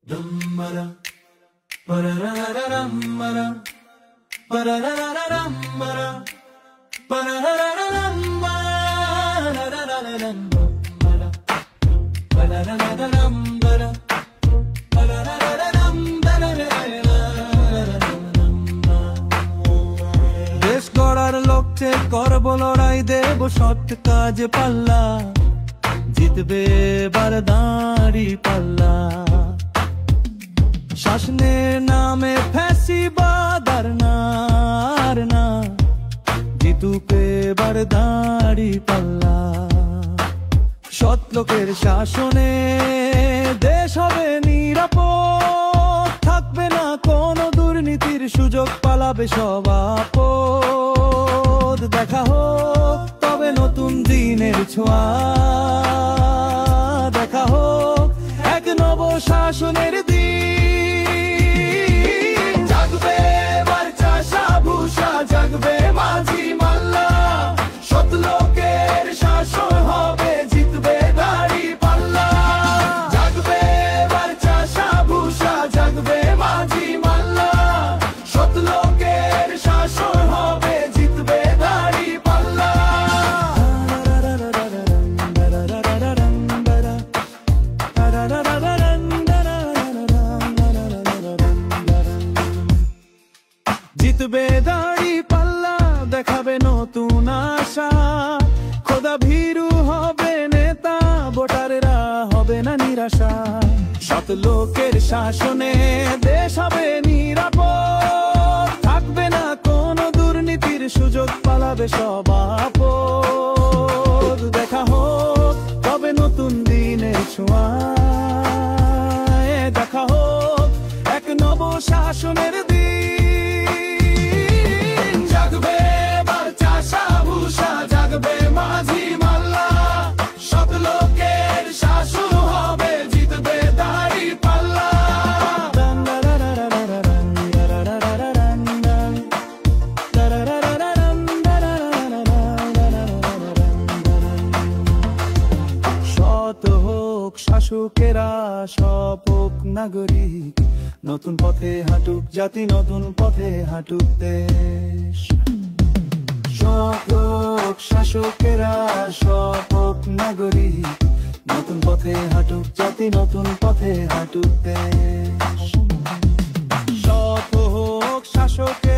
Dumbara, pararararamara, pararararamara, pararararamara, pararararamara, দেশ গড়ার লক্ষ্যে করব লড়াই, দেব সৎ কাজে পাল্লা, জিতবে এবার দাঁড়ি পাল্লা। শাসনের নামে ফ্যাসিবাদ আর না, জিতুক এবার দাঁড়ি পাল্লা। সৎ লোকের শাসনে দেশ হবে নিরাপদ, থাকবে না কোনো দুর্নীতির সুযোগ, পালাবে সব আপদ। দেখা হোক তবে নতুন দিনের ছোঁয়া, দেখা হোক এক নব শাসনের দিন। জাগবে এবার চাষা ভূষা, জাগবে মাঝি মাল্লা, সৎ লোকের শাসন হবে, জিতবে দাড়ি পাল্লা। জাগবে এবার চাষা ভূষা, জাগবে মাঝি মাল্লা, সৎ লোকের শাসন হবে, জিতবে দাড়ি পাল্লা। জিতবে দাড়ি পাল্লা, দেখাবে নতুন আশা, খোদা ভীরু হবে নেতা, ভোটারেরা হবে না নিরাশা। সৎ লোকের শাসনে দেশ হবে নিরাপদ, থাকবে না কোনো দুর্নীতির সুযোগ, পালাবে সব আপদ। দেখা হোক তবে নতুন দিনের ছোঁয়া, দেখা হোক এক নব শাসনের দিন। জাগবে এবার চাষা ভূষা, জাগবে মাঝি মাল্লা, সৎ লোকের শাসন হবে, জিতবে দাড়ি পাল্লা। সৎ হোক শাসকেরা, সব হোক নাগরিক, নতুন পথে হাঁটুক জাতি, নতুন পথে হাঁটুক দেশ। সৎ হোক শাসকেরা, সব হোক নাগরিক, নতুন পথে হাঁটুক জাতি, নতুন পথে হাঁটুক দেশ। সৎ হোক শাসকেরা।